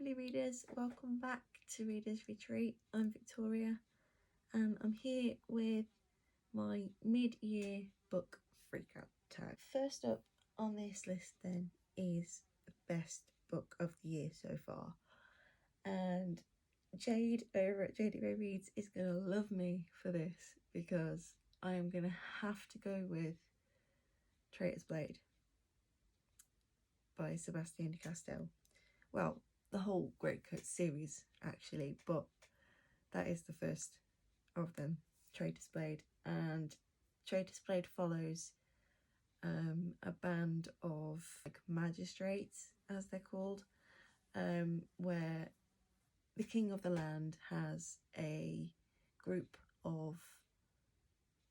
lovely readers, welcome back to Readers Retreat. I'm Victoria and I'm here with my mid-year book freakout tag. First up on this list then is the best book of the year so far, and Jade over at Jadeyraereads is going to love me for this because I am going to have to go with Traitor's Blade by Sebastian de Castell. Well, the whole Greatcoat series actually, but that is the first of them, Traitor's Blade. And Traitor's Blade follows a band of magistrates, as they're called, where the king of the land has a group of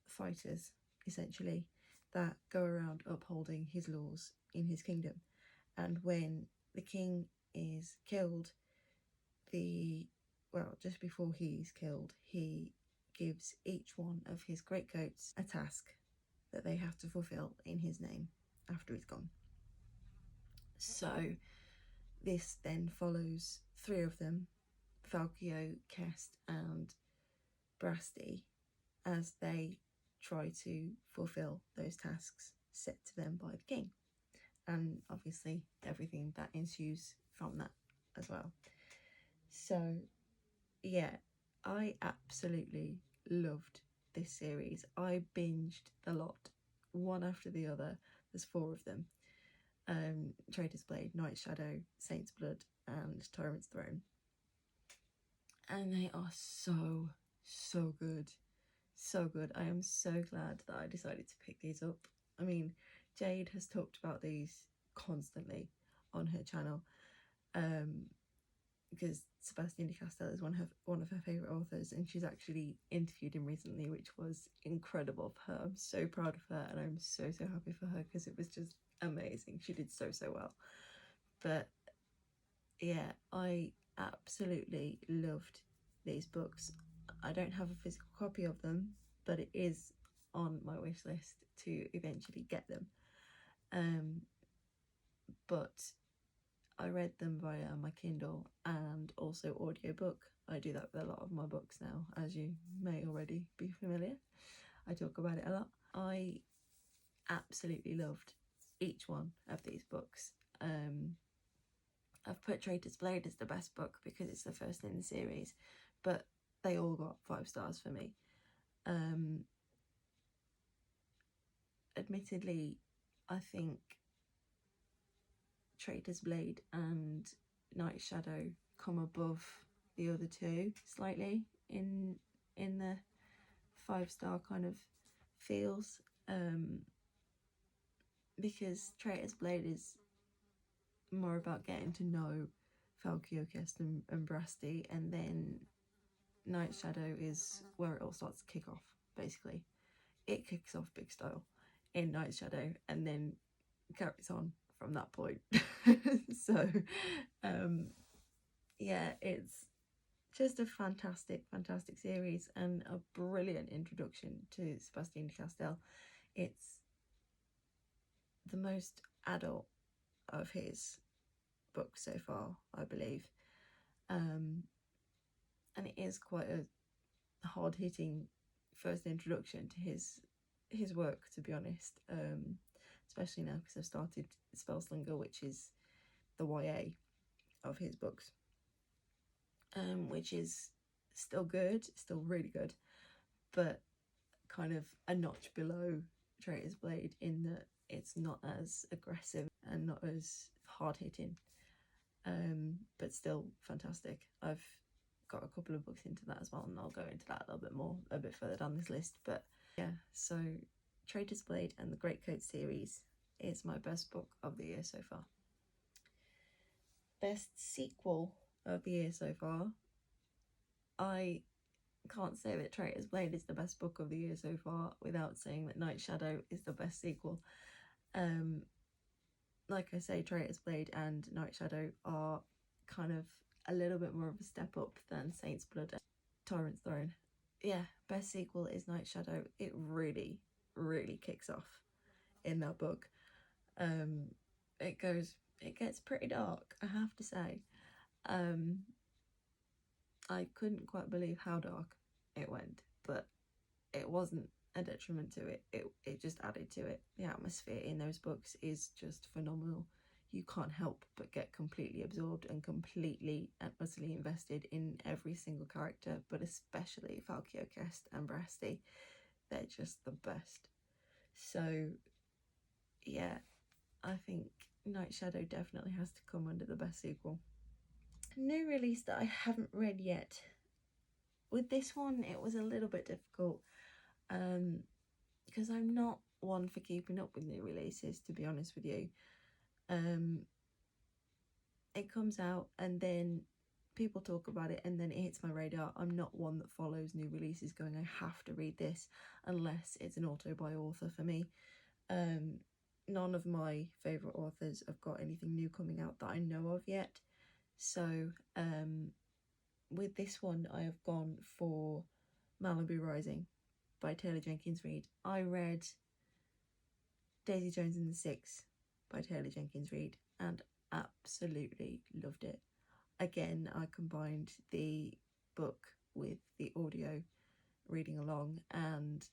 fighters, essentially, that go around upholding his laws in his kingdom. And when the king is killed, just before he's killed, he gives each one of his greatcoats a task that they have to fulfill in his name after he's gone. So this then follows three of them, Falkio, Kest and Brasti, as they try to fulfill those tasks set to them by the king, and obviously everything that ensues from that as well. So yeah, I absolutely loved this series. I binged the lot, one after the other. There's four of them: Traitor's Blade, Night's Shadow, Saint's Blood and Tyrant's Throne, and they are so good, so good. I am so glad that I decided to pick these up. I mean, Jade has talked about these constantly on her channel, because Sebastian de Castell is one of her favourite authors, and she's actually interviewed him recently, which was incredible for her. I'm so proud of her, and I'm so happy for her because it was just amazing. She did so well. But yeah, I absolutely loved these books. I don't have a physical copy of them, but it is on my wish list to eventually get them. But I read them via my Kindle and also audiobook. I do that with a lot of my books now, as you may already be familiar. I talk about it a lot. I absolutely loved each one of these books. I've put Traitor's Blade as the best book because it's the first in the series, but they all got 5 stars for me. Admittedly, I think Traitor's Blade and Night's Shadow come above the other two slightly in the 5-star kind of feels, because Traitor's Blade is more about getting to know Falkio, Kest and Brasti, and then Night's Shadow is where it all starts to kick off. Basically, it kicks off big style in Night's Shadow and then carries on from that point. So yeah, it's just a fantastic series and a brilliant introduction to Sebastian de Castell. It's the most adult of his books so far, I believe, and it is quite a hard-hitting first introduction to his work, to be honest, especially now because I've started Spellslinger, which is the YA of his books, which is still good, still really good, but kind of a notch below Traitor's Blade in that it's not as aggressive and not as hard-hitting, but still fantastic. I've got a couple of books into that as well, and I'll go into that a bit further down this list. But yeah, so Traitor's Blade and the Greatcoat series is my best book of the year so far. Best sequel of the year so far, I can't say that Traitor's Blade is the best book of the year so far without saying that Night's Shadow is the best sequel. Like I say, Traitor's Blade and Night's Shadow are kind of a little bit more of a step up than Saint's Blood and Tyrant's Throne. Yeah, best sequel is Night's Shadow. It really kicks off in that book. It gets pretty dark, I have to say, I couldn't quite believe how dark it went, but it wasn't a detriment to it. It just added to it. The atmosphere in those books is just phenomenal. You can't help but get completely absorbed and completely and utterly invested in every single character, but especially Falkio, Kest and Brasti. They're just the best. So yeah, I think Night Shadow definitely has to come under the best sequel. New release that I haven't read yet. With this one, it was a little bit difficult because I'm not one for keeping up with new releases, to be honest with you. It comes out and then people talk about it and then it hits my radar. I'm not one that follows new releases going, I have to read this, unless it's an auto-by author for me. None of my favourite authors have got anything new coming out that I know of yet. So with this one, I have gone for Malibu Rising by Taylor Jenkins Reid. I read Daisy Jones and the Six by Taylor Jenkins Reid and absolutely loved it. Again, I combined the book with the audio reading along and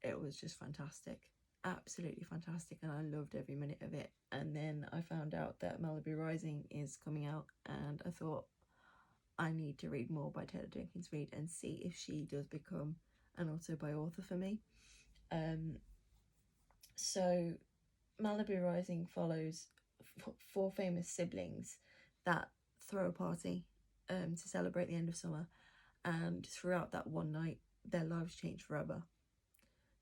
it was just fantastic. Absolutely fantastic, and I loved every minute of it. And then I found out that Malibu Rising is coming out and I thought I need to read more by Taylor Jenkins Reid and see if she does become an auto-by author for me. So Malibu Rising follows four famous siblings that throw a party to celebrate the end of summer, and throughout that one night their lives change forever.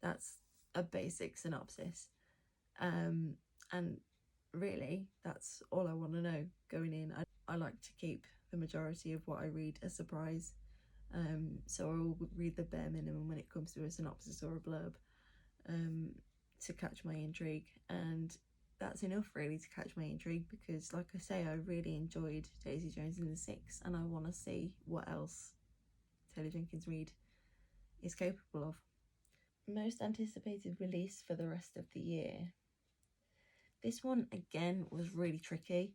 That's a basic synopsis, and really that's all I want to know going in. I like to keep the majority of what I read a surprise, so I will read the bare minimum when it comes to a synopsis or a blurb to catch my intrigue, and that's enough really to catch my intrigue, because like I say, I really enjoyed Daisy Jones and the Six and I want to see what else Taylor Jenkins Reid is capable of. Most anticipated release for the rest of the year. This one again was really tricky.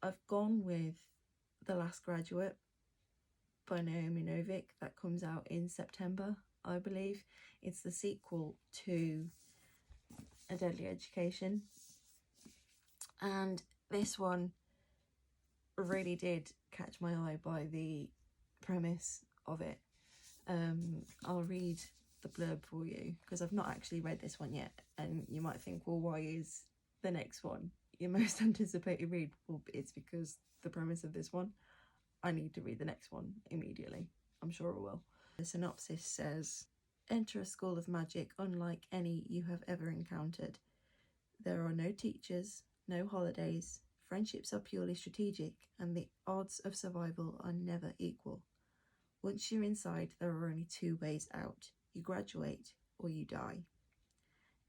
I've gone with The Last Graduate by Naomi Novik that comes out in September, I believe. It's the sequel to A Deadly Education, and this one really did catch my eye by the premise of it. I'll read the blurb for you because I've not actually read this one yet, and you might think, well, why is the next one your most anticipated read? Well, it's because the premise of this one, I need to read the next one immediately. I'm sure I will. The synopsis says, enter a school of magic unlike any you have ever encountered. There are no teachers, no holidays, friendships are purely strategic, and the odds of survival are never equal. Once you're inside, there are only two ways out. You graduate or you die.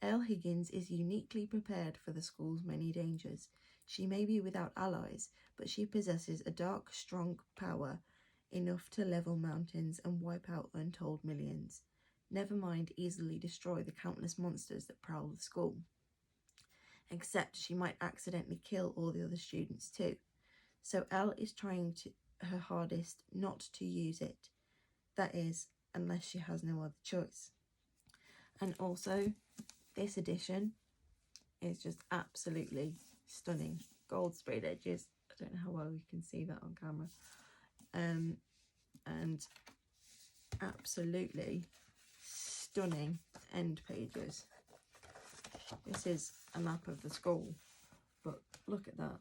Elle Higgins is uniquely prepared for the school's many dangers. She may be without allies, but she possesses a dark, strong power enough to level mountains and wipe out untold millions. Never mind easily destroy the countless monsters that prowl the school. Except she might accidentally kill all the other students too. So Elle is trying her hardest not to use it. That is, unless she has no other choice. And also, this edition is just absolutely stunning. Gold sprayed edges. I don't know how well you can see that on camera. And absolutely stunning end pages. This is a map of the school, but look at that.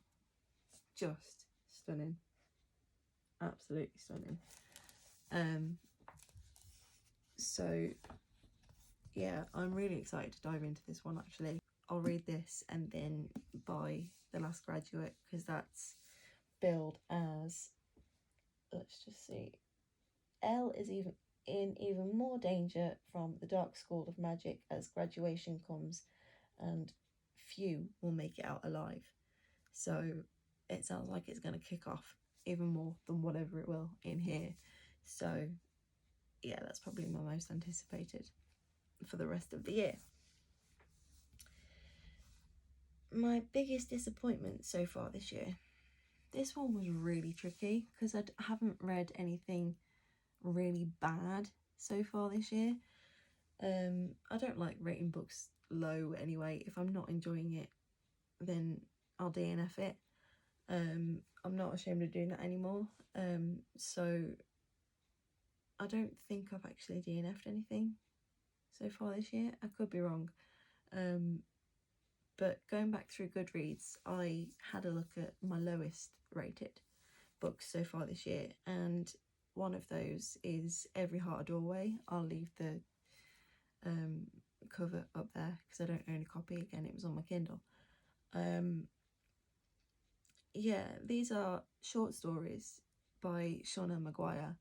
Just stunning. Absolutely stunning. So yeah, I'm really excited to dive into this one actually. I'll read this and then buy The Last Graduate, because that's billed as, let's just see, Elle is in even more danger from the dark school of magic as graduation comes, and few will make it out alive. So it sounds like it's going to kick off even more than whatever it will in here. So yeah, that's probably my most anticipated for the rest of the year. My biggest disappointment so far this year. This one was really tricky because I haven't read anything really bad so far this year. I don't like rating books low anyway. If I'm not enjoying it, then I'll DNF it. I'm not ashamed of doing that anymore. So I don't think I've actually DNF'd anything so far this year. I could be wrong. But going back through Goodreads, I had a look at my lowest rated books so far this year, and one of those is Every Heart a Doorway. I'll leave the cover up there because I don't own a copy. Again, it was on my Kindle. Yeah, these are short stories by Shauna Maguire.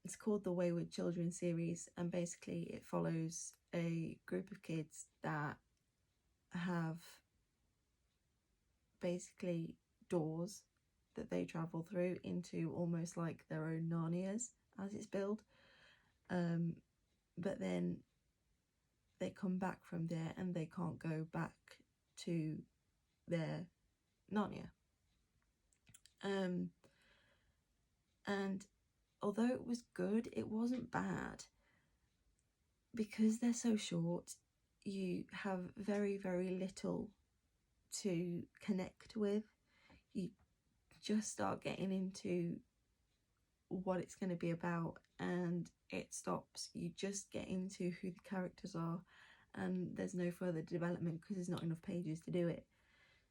It's called the Wayward Children series, and basically it follows a group of kids that have basically doors that they travel through into almost like their own Narnias, as it's billed. But then they come back from there and they can't go back to their Narnia. And although it was good, it wasn't bad. Because they're so short, you have very, very little to connect with. You just start getting into what it's going to be about and it stops. You just get into who the characters are and there's no further development because there's not enough pages to do it.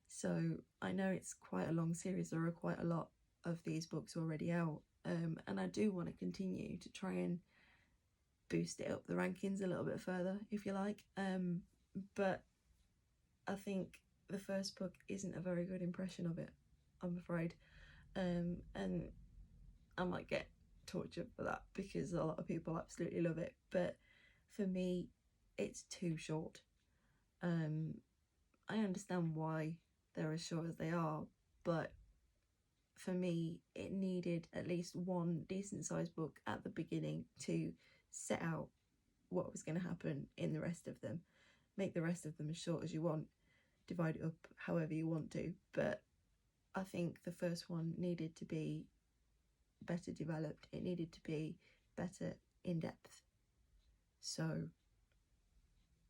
So I know it's quite a long series. There are quite a lot of these books already out, and I do want to continue to try and boost it up the rankings a little bit further, if you like. But I think the first book isn't a very good impression of it, I'm afraid. And I might get tortured for that because a lot of people absolutely love it. But for me, it's too short. I understand why they're as short as they are, but for me, it needed at least one decent sized book at the beginning to set out what was going to happen in the rest of them. Make the rest of them as short as you want, divide it up however you want to, but I think the first one needed to be better developed. It needed to be better in depth. So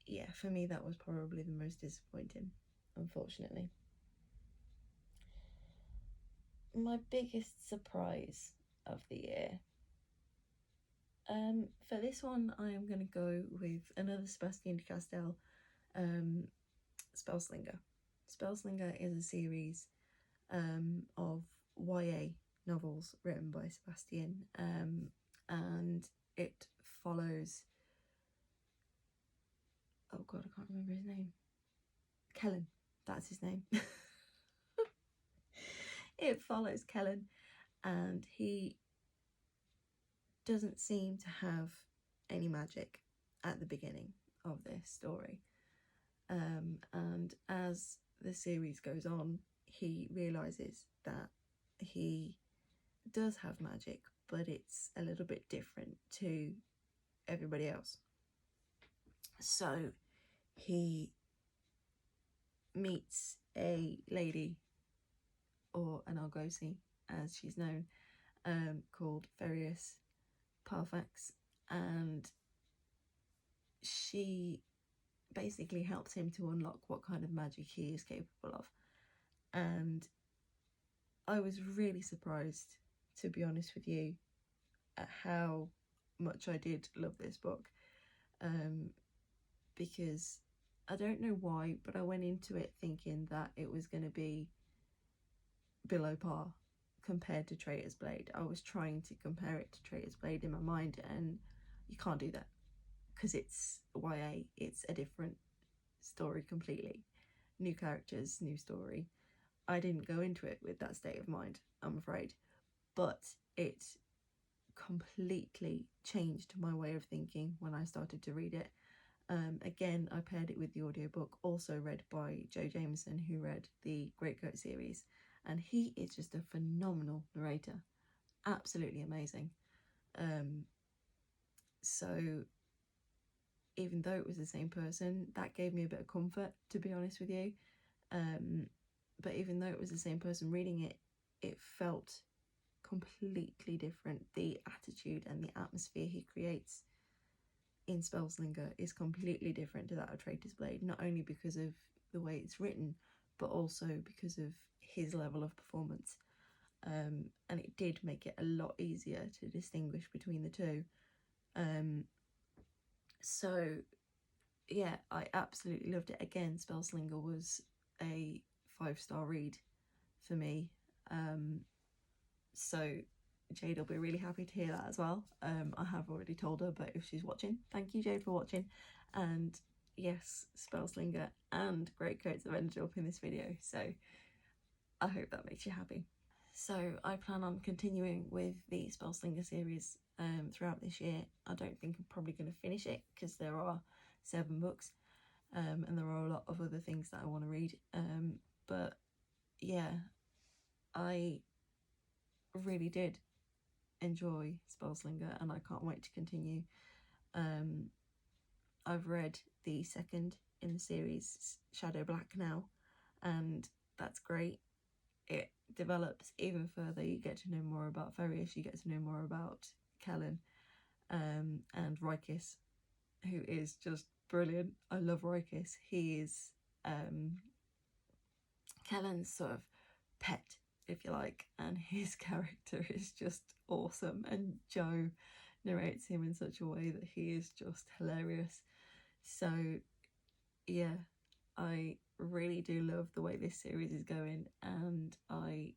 yeah, for me that was probably the most disappointing, unfortunately. My biggest surprise of the year. For this one, I am going to go with another Sebastian de Castell, Spellslinger. Spellslinger is a series of YA novels written by Sebastian, and it follows, oh god, I can't remember his name. Kellen, that's his name. It follows Kellen, and he doesn't seem to have any magic at the beginning of this story. And as the series goes on, he realises that he does have magic, but it's a little bit different to everybody else. So he meets a lady, or an Argosy as she's known, called Ferius Parfax, and she basically helps him to unlock what kind of magic he is capable of. And I was really surprised, to be honest with you, at how much I did love this book, because I don't know why, but I went into it thinking that it was going to be below par compared to Traitor's Blade. I was trying to compare it to Traitor's Blade in my mind, and you can't do that because it's YA. It's a different story completely. New characters, new story. I didn't go into it with that state of mind, I'm afraid, but it completely changed my way of thinking when I started to read it. Again, I paired it with the audiobook, also read by Joe Jameson, who read the Greatcoat series, and he is just a phenomenal narrator, absolutely amazing. So even though it was the same person, that gave me a bit of comfort, to be honest with you. but even though it was the same person reading it, it felt completely different. The attitude and the atmosphere he creates in Spellslinger is completely different to that of Traitor's Blade, not only because of the way it's written, but also because of his level of performance. And it did make it a lot easier to distinguish between the two. So yeah, I absolutely loved it. Again, Spellslinger was a 5-star read for me. So Jade will be really happy to hear that as well. I have already told her, but if she's watching, thank you, Jade, for watching. And yes, Spellslinger and Greatcoats have ended up in this video, so I hope that makes you happy. So I plan on continuing with the Spellslinger series throughout this year. I don't think I'm probably going to finish it because there are 7 books, and there are a lot of other things that I want to read. But yeah, I really did enjoy Spellslinger and I can't wait to continue. I've read the second in the series, Shadow Black, now, and that's great. It develops even further. You get to know more about Farius, you get to know more about Kellen, and Rykis, who is just brilliant. I love Rykis. He is Kellen's sort of pet, if you like, and his character is just awesome, and Joe narrates him in such a way that he is just hilarious. So yeah, I really do love the way this series is going and I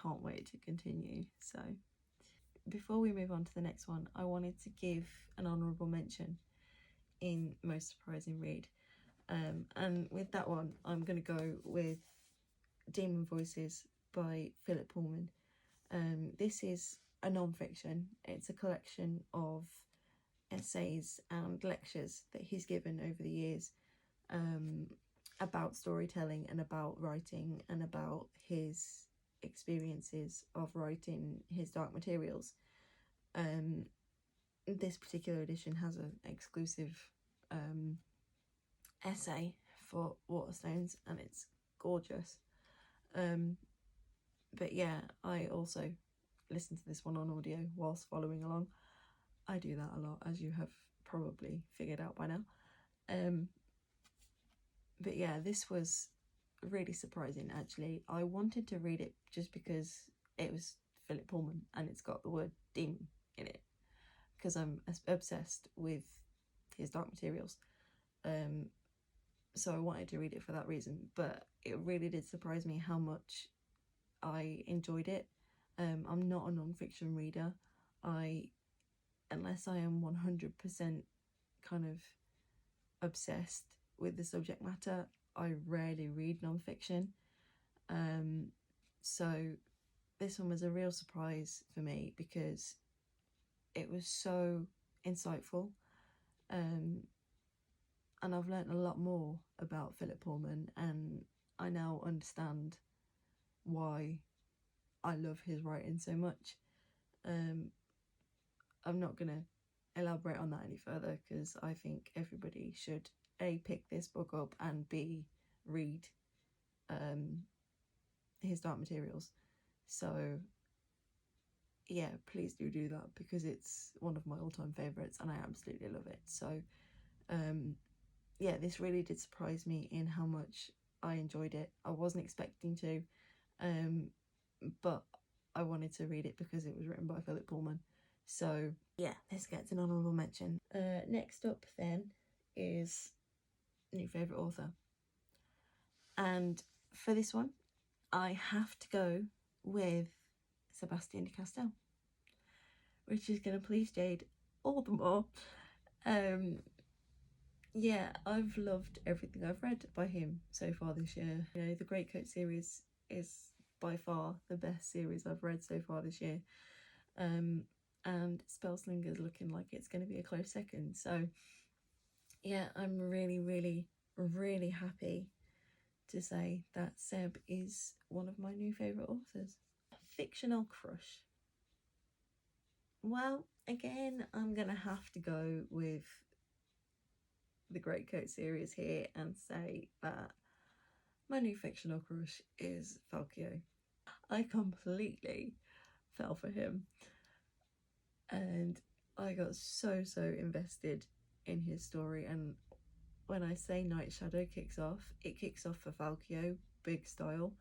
can't wait to continue. So before we move on to the next one, I wanted to give an honourable mention in Most Surprising Read, and with that one I'm going to go with Demon Voices by Philip Pullman. This is a non-fiction. It's a collection of essays and lectures that he's given over the years about storytelling and about writing and about his experiences of writing his dark materials. This particular edition has an exclusive essay for Waterstones and it's gorgeous. But yeah, I also listen to this one on audio whilst following along. I do that a lot, as you have probably figured out by now. But yeah, this was really surprising, actually. I wanted to read it just because it was Philip Pullman and it's got the word demon in it, because I'm obsessed with his dark materials. So I wanted to read it for that reason, but it really did surprise me how much I enjoyed it. I'm not a non-fiction reader. Unless I am 100% kind of obsessed with the subject matter, I rarely read non-fiction. So this one was a real surprise for me because it was so insightful. And I've learnt a lot more about Philip Pullman and I now understand why I love his writing so much. I'm not going to elaborate on that any further because I think everybody should A, pick this book up and B, read his dark materials. So yeah, please do that because it's one of my all-time favourites and I absolutely love it. So yeah, this really did surprise me in how much I enjoyed it. I wasn't expecting to, but I wanted to read it because it was written by Philip Pullman. So yeah, this gets an honourable mention. Next up then is new favourite author. And for this one, I have to go with Sebastian de Castell, which is going to please Jade all the more. Yeah, I've loved everything I've read by him so far this year. You know, the Greatcoat series is by far the best series I've read so far this year. And Spellslinger is looking like it's going to be a close second. So yeah, I'm really, really, really happy to say that Seb is one of my new favourite authors. Fictional Crush. Well, again, I'm going to have to go with the Greatcoat series here and say that My new fictional crush is Falkio. I completely fell for him, and I got so invested in his story. And when I say Night Shadow kicks off, it kicks off for Falkio big style.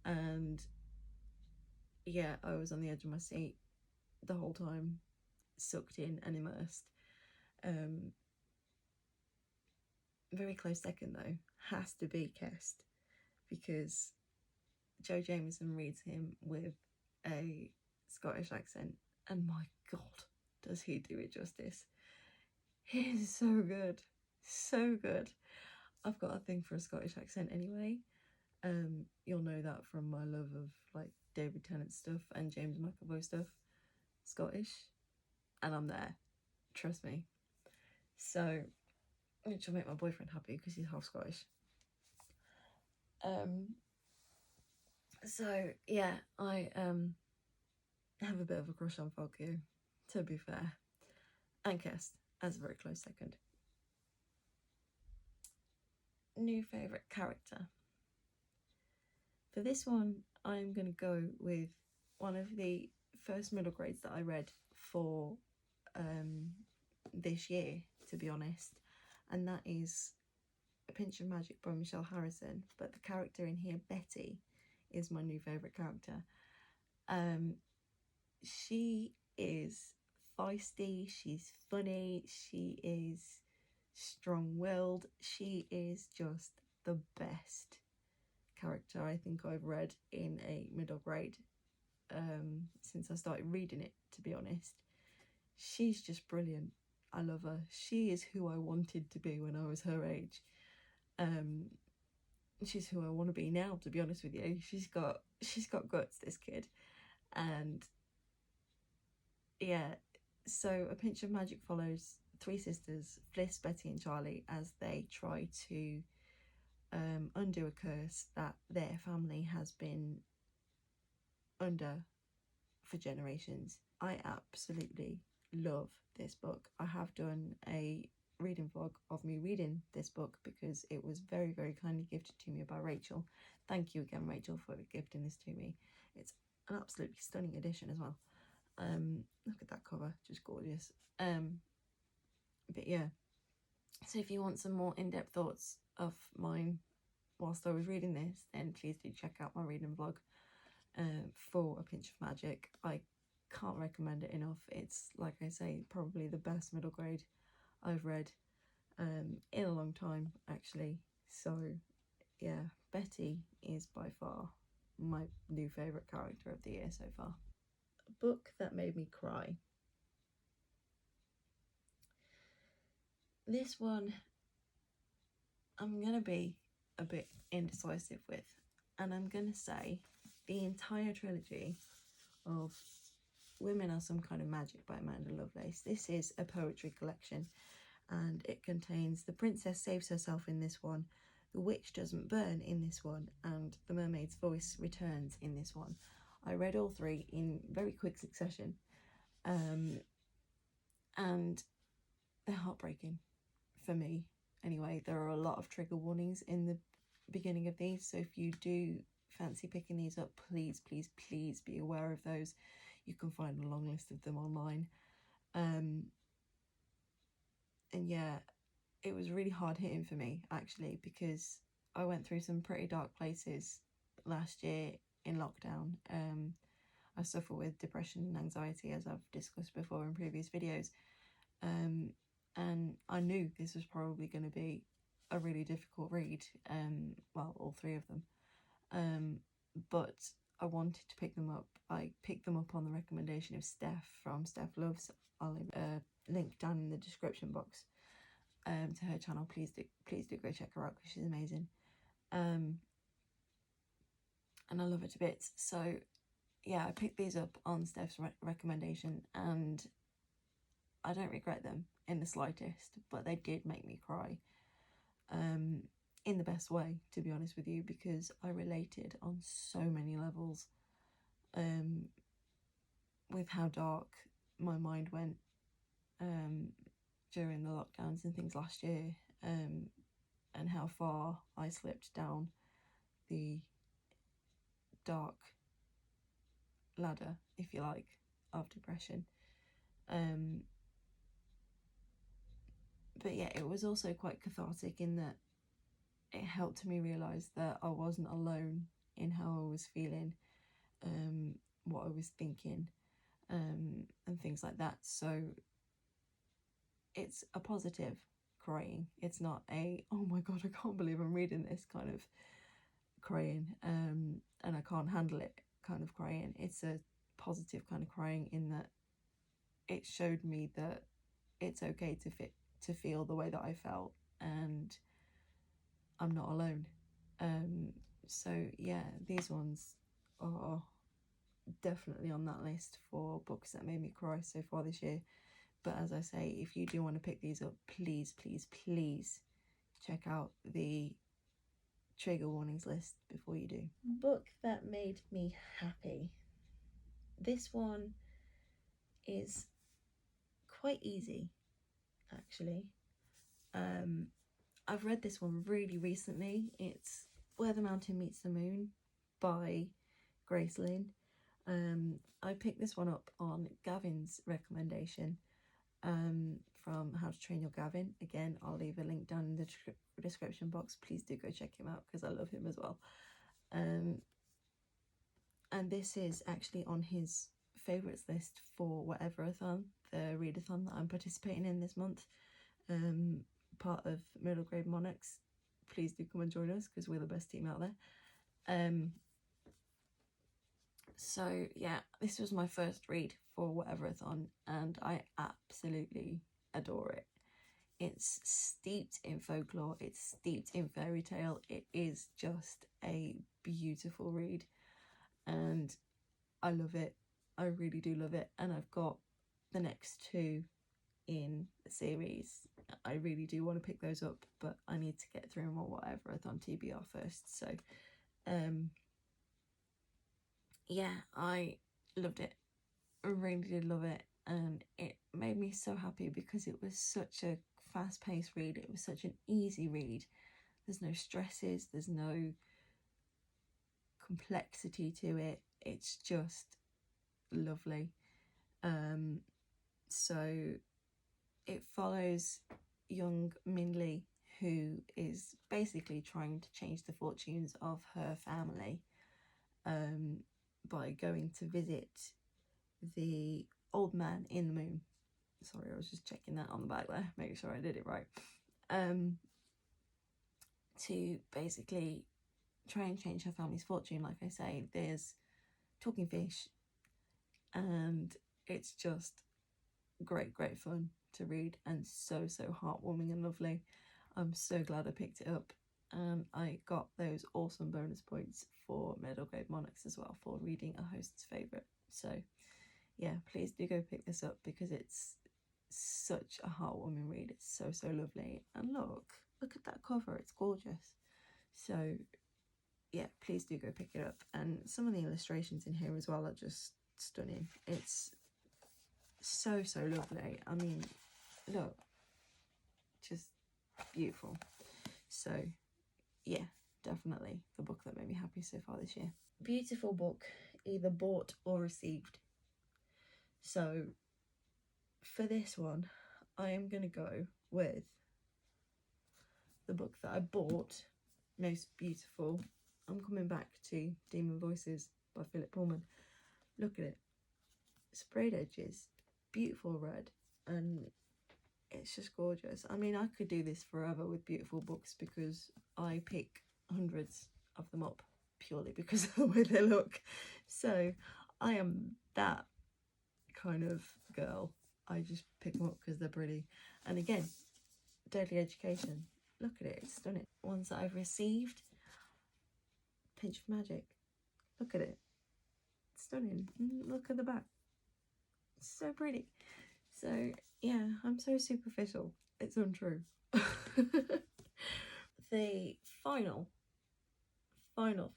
And yeah, I was on the edge of my seat the whole time, sucked in and immersed. Very close second though has to be Kest, because Joe Jameson reads him with a Scottish accent, and my god, does he do it justice. He is so good, so good. I've got a thing for a Scottish accent anyway. You'll know that from my love of like David Tennant stuff and James McAvoy stuff. Scottish, and I'm there, trust me. So, which will make my boyfriend happy because he's half Scottish. So yeah, I have a bit of a crush on Falkio, to be fair, and Kest as a very close second. New favourite character. For this one, I'm going to go with one of the first middle grades that I read for this year, to be honest, and that is A Pinch of Magic by Michelle Harrison. But the character in here, Betty, is my new favourite character. She is feisty, she's funny, she is strong-willed, she is just the best character I think I've read in a middle grade since I started reading it, to be honest. She's just brilliant. I love her. She is who I wanted to be when I was her age. She's who I want to be now, to be honest with you. She's got guts, this kid. And yeah, so A Pinch of Magic follows three sisters, Fliss, Betty and Charlie, as they try to undo a curse that their family has been under for generations. I absolutely love this book. I have done a reading vlog of me reading this book because it was very kindly gifted to me by Rachel. Thank you again, Rachel, for gifting this to me. It's an absolutely stunning edition as well. Look at that cover, just gorgeous. But yeah, so if you want some more in-depth thoughts of mine whilst I was reading this, then please do check out my reading vlog for A Pinch of Magic. I can't recommend it enough. It's, like I say, probably the best middle grade I've read in a long time, actually. So yeah, Betty is by far my new favourite character of the year so far. A book that made me cry. This one I'm going to be a bit indecisive with, and I'm going to say the entire trilogy of Women Are Some Kind of Magic by Amanda Lovelace. This is a poetry collection, and it contains The Princess Saves Herself in this one, The Witch Doesn't Burn in this one, and The Mermaid's Voice Returns in this one. I read all three in very quick succession, and they're heartbreaking for me. Anyway, there are a lot of trigger warnings in the beginning of these, so if you do fancy picking these up, please be aware of those. You can find a long list of them online. And yeah, it was really hard hitting for me, actually, because I went through some pretty dark places last year in lockdown. I suffer with depression and anxiety, as I've discussed before in previous videos. And I knew this was probably going to be a really difficult read, well, all three of them, but I wanted to pick them up. I picked them up on the recommendation of Steph from Steph Loves. I'll leave a link down in the description box to her channel. Please do go check her out because she's amazing, and I love her to bits. So yeah, I picked these up on Steph's recommendation, and I don't regret them in the slightest, but they did make me cry, in the best way, to be honest with you, because I related on so many levels with how dark my mind went during the lockdowns and things last year, and how far I slipped down the dark ladder, if you like, of depression. But yeah, it was also quite cathartic in that it helped me realise that I wasn't alone in how I was feeling, what I was thinking, and things like that. So it's a positive crying. It's not a, oh my god, I can't believe I'm reading this kind of crying, and I can't handle it kind of crying. It's a positive kind of crying in that it showed me that it's okay to feel the way that I felt, and I'm not alone. So yeah, these ones are definitely on that list for books that made me cry so far this year. But as I say, if you do want to pick these up, please, please, please check out the trigger warnings list before you do. Book that made me happy. This one is quite easy, actually. I've read this one really recently. It's Where the Mountain Meets the Moon by Grace Lynn. I picked this one up on Gavin's recommendation, from How to Train Your Gavin. Again, I'll leave a link down in the description box. Please do go check him out because I love him as well. And this is actually on his favourites list for whatever-a-thon, the readathon that I'm participating in this month, part of middle grade Monarchs. Please do come and join us because we're the best team out there. So yeah, this was my first read for whatever-a-thon and I absolutely adore it. It's steeped in folklore, it's steeped in fairy tale, it is just a beautiful read and I love it. I really do love it, and I've got the next two in the series. I really do want to pick those up, but I need to get through them or whatever-a-thon TBR first. So yeah, I loved it. I really did love it, and it made me so happy because it was such a fast-paced read. It was such an easy read. There's no stresses, there's no complexity to it. It's just lovely. So it follows young Minley, who is basically trying to change the fortunes of her family by going to visit the old man in the moon. Sorry, I was just checking that on the back there, making sure I did it right. To basically try and change her family's fortune. Like I say, there's talking fish, and it's just great fun to read and so heartwarming and lovely. I'm so glad I picked it up, and I got those awesome bonus points for middle grade Monarchs as well for reading a host's favourite. So yeah, please do go pick this up because it's such a heartwarming read. It's so lovely, and look at that cover, it's gorgeous. So yeah, please do go pick it up, and some of the illustrations in here as well are just stunning. It's so lovely. I mean, look, just beautiful. So yeah, definitely the book that made me happy so far this year. Beautiful book, either bought or received. So for this one, I am going to go with the book that I bought, most beautiful. I'm coming back to Demon Voices by Philip Pullman. Look at it. Sprayed edges, beautiful red, and it's just gorgeous. I mean, I could do this forever with beautiful books because I pick hundreds of them up purely because of the way they look. So I am that kind of girl. I just pick them up because they're pretty. And again, Deadly Education. Look at it, it's stunning. Ones that I've received. Pinch of Magic. Look at it. It's stunning. Look at the back. It's so pretty. So yeah, I'm so superficial. It's untrue. The final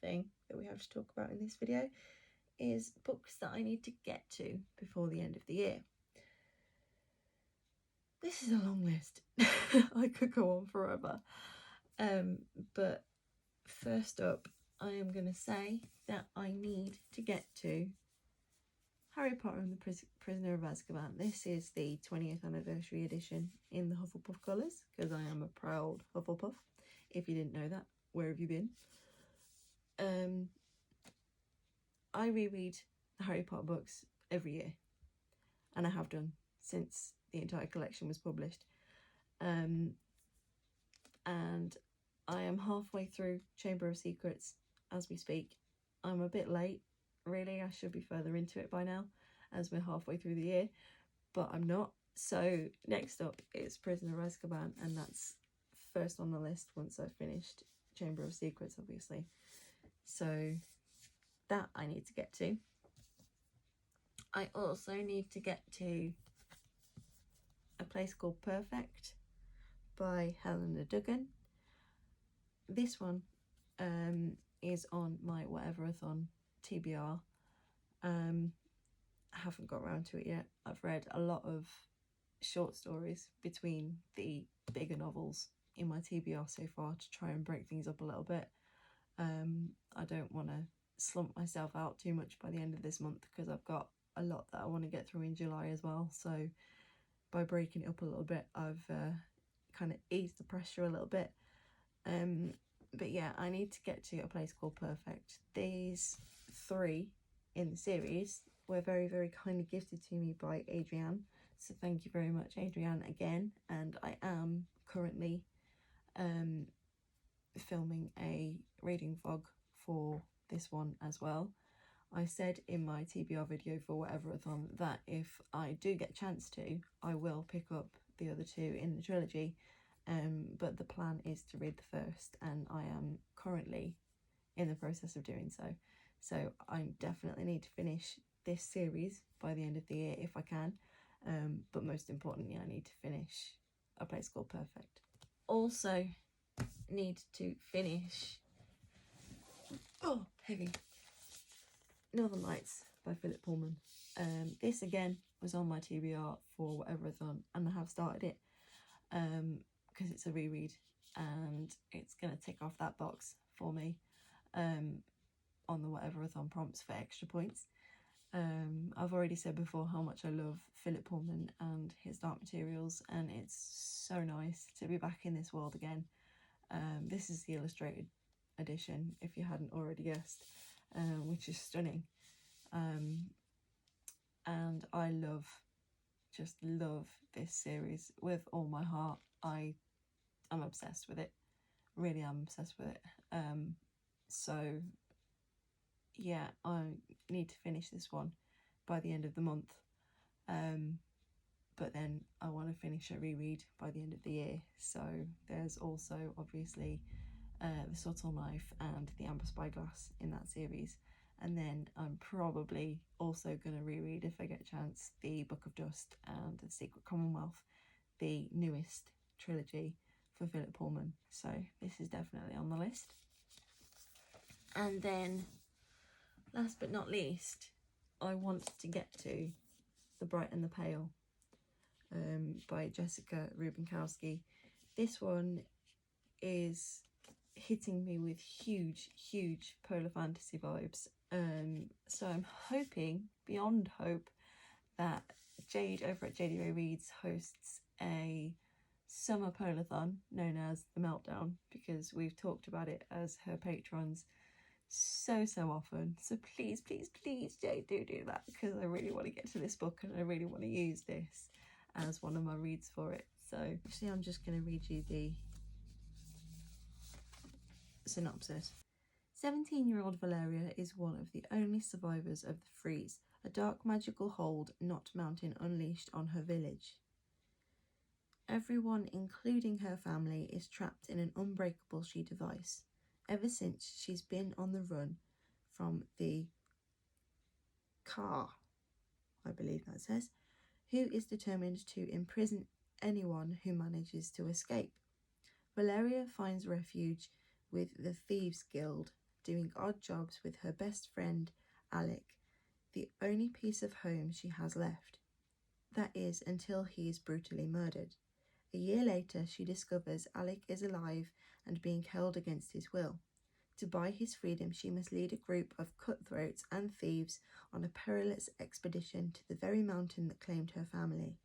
thing that we have to talk about in this video is books that I need to get to before the end of the year. This is a long list. I could go on forever. But first up I am going to say that I need to get to Harry Potter and the Prisoner of Azkaban. This is the 20th anniversary edition in the Hufflepuff colours, because I am a proud Hufflepuff. If you didn't know that, where have you been? I reread the Harry Potter books every year, and I have done since the entire collection was published. And I am halfway through Chamber of Secrets as we speak. I'm a bit late, really. I should be further into it by now, as we're halfway through the year, but I'm not. So next up is Prisoner of Azkaban, and that's first on the list once I've finished Chamber of Secrets, obviously. So that I need to get to. I also need to get to A Place Called Perfect by Helena Duggan. This one is on my Whatever-a-thon TBR. I haven't got around to it yet. I've read a lot of short stories between the bigger novels in my TBR so far to try and break things up a little bit. I don't want to slump myself out too much by the end of this month, because I've got a lot that I want to get through in July as well. So by breaking it up a little bit, I've kind of eased the pressure a little bit. But yeah, I need to get to A Place Called Perfect. These 3 in the series were very, very kindly gifted to me by Adrienne. So thank you very much, Adrienne, again. And I am currently filming a reading vlog for this one as well. I said in my TBR video for Whatever-a-thon that if I do get a chance to, I will pick up the other 2 in the trilogy. But the plan is to read the first, and I am currently in the process of doing so. So I definitely need to finish this series by the end of the year if I can. But most importantly, I need to finish A Place Called Perfect. Also need to finish heavy Northern Lights by Philip Pullman. This again was on my TBR for Whatever-a-thon, and I have started it because it's a reread and it's going to tick off that box for me on the Whatever-a-thon prompts for extra points. I've already said before how much I love Philip Pullman and his Dark Materials, and it's so nice to be back in this world again. This is the illustrated edition, if you hadn't already guessed, which is stunning. And I just love this series with all my heart. I'm obsessed with it. Really am obsessed with it. So yeah, I need to finish this one by the end of the month. But then I want to finish a reread by the end of the year. So there's also obviously The Subtle Knife and The Amber Spyglass in that series. And then I'm probably also going to reread, if I get a chance, The Book of Dust and The Secret Commonwealth, the newest trilogy for Philip Pullman. So this is definitely on the list. And then, last but not least, I want to get to The Bright and the Pale by Jessica Rubinkowski. This one is hitting me with huge polar fantasy vibes. So I'm hoping, beyond hope, that Jade over at Jadeyraereads hosts a summer polathon known as The Meltdown, because we've talked about it as her patrons so often. So please Jade, do that, because I really want to get to this book and I really want to use this as one of my reads for it. So actually I'm just going to read you the synopsis. 17-year-old Valeria is one of the only survivors of the freeze, a dark magical hold Knot Mountain unleashed on her village. Everyone, including her family, is trapped in an unbreakable sheet of ice. Ever since she's been on the run from the Car, I believe that says, who is determined to imprison anyone who manages to escape. Valeria finds refuge with the Thieves Guild, doing odd jobs with her best friend, Alec, the only piece of home she has left. That is, until he is brutally murdered. A year later, she discovers Alec is alive and being held against his will. To buy his freedom, she must lead a group of cutthroats and thieves on a perilous expedition to the very mountain that claimed her family.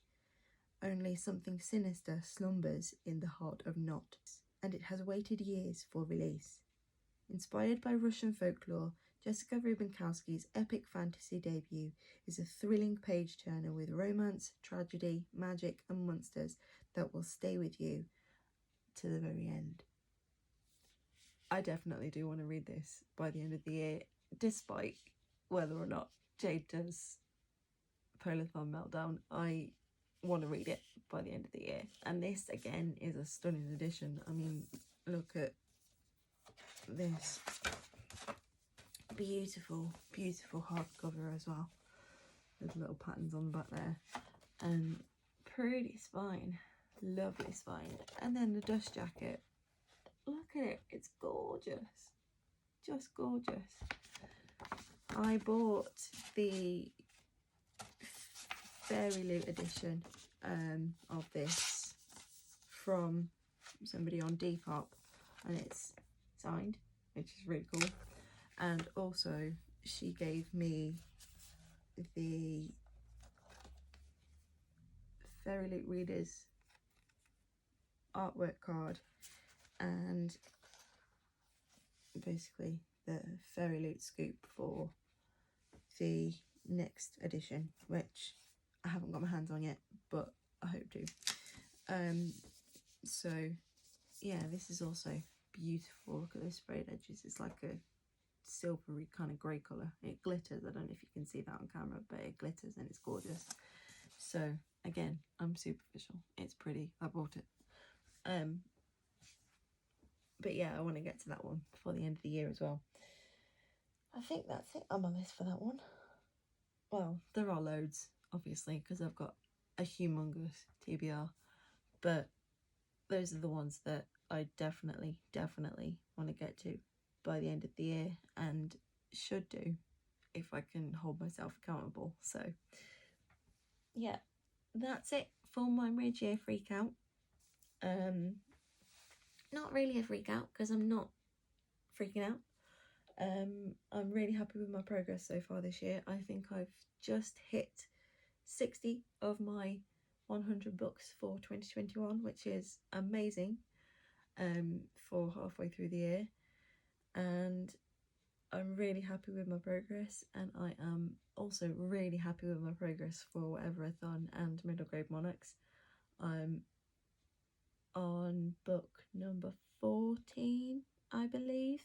Only something sinister slumbers in the heart of Not, and it has waited years for release. Inspired by Russian folklore, Jessica Rubinkowski's epic fantasy debut is a thrilling page-turner with romance, tragedy, magic and monsters that will stay with you to the very end. I definitely do want to read this by the end of the year, despite whether or not Jade does Polathon Meltdown. I want to read it by the end of the year. And this, again, is a stunning edition. I mean, look at this. Beautiful, beautiful hardcover as well. There's little patterns on the back there. And pretty spine. Lovely spine. And then the dust jacket. Look at it. It's gorgeous. Just gorgeous. I bought the Fairy Loot edition of this from somebody on Depop, and it's signed, which is really cool. And also she gave me the Fairy Loot Readers artwork card and basically the Fairy Loot scoop for the next edition, which I haven't got my hands on yet, but I hope to. So yeah, this is also beautiful. Look at those sprayed edges. It's like a silvery kind of grey colour. It glitters. I don't know if you can see that on camera, but it glitters and it's gorgeous. So again, I'm superficial. It's pretty. I bought it. But yeah, I want to get to that one before the end of the year as well. I think that's it on my list for that one. Well, there are loads, obviously, because I've got a humongous TBR, but those are the ones that I definitely want to get to by the end of the year, and should do if I can hold myself accountable. So yeah, that's it for my mid-year freak out. Not really a freak out because I'm not freaking out. I'm really happy with my progress so far this year. I think I've just hit 60 of my 100 books for 2021, which is amazing for halfway through the year. And I'm really happy with my progress, and I am also really happy with my progress for Whatever-a-thon and Middle Grade Monarchs. I'm on book number 14, I believe.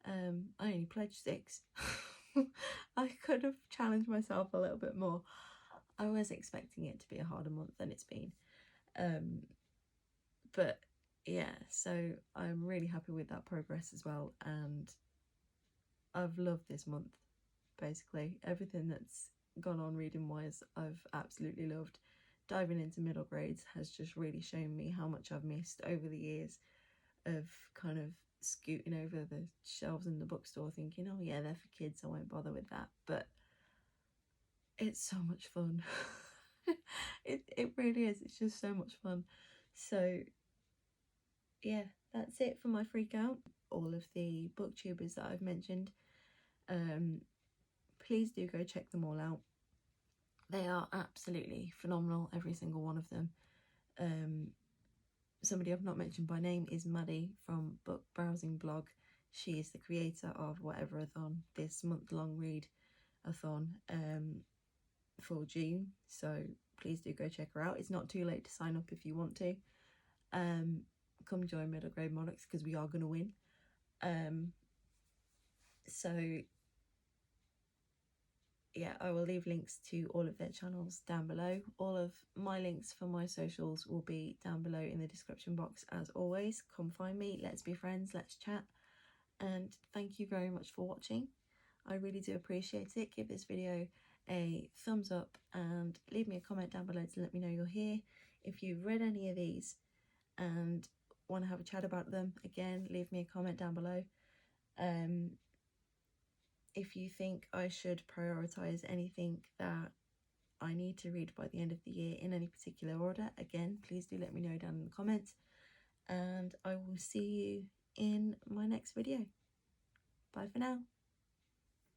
I only pledged 6. I could have challenged myself a little bit more. I was expecting it to be a harder month than it's been. But yeah, so I'm really happy with that progress as well, and I've loved this month. Basically everything that's gone on reading wise, I've absolutely loved. Diving into middle grades has just really shown me how much I've missed over the years of kind of scooting over the shelves in the bookstore thinking, oh yeah, they're for kids, I won't bother with that. But it's so much fun. it really is. It's just so much fun. So yeah, that's it for my freak out. All of the booktubers that I've mentioned, please do go check them all out. They are absolutely phenomenal, every single one of them. Somebody I've not mentioned by name is Maddie from Book Browsing Blog. She is the creator of Whatever-a-thon, this month-long read-a-thon for June. So please do go check her out. It's not too late to sign up if you want to. Come join Middle Grade Monarchs because we are going to win. So yeah, I will leave links to all of their channels down below. All of my links for my socials will be down below in the description box as always. Come find me, let's be friends, let's chat. And thank you very much for watching. I really do appreciate it. Give this video a thumbs up and leave me a comment down below to let me know you're here. If you've read any of these and want to have a chat about them, again, leave me a comment down below. If you think I should prioritise anything that I need to read by the end of the year in any particular order, again, please do let me know down in the comments. And I will see you in my next video. Bye for now.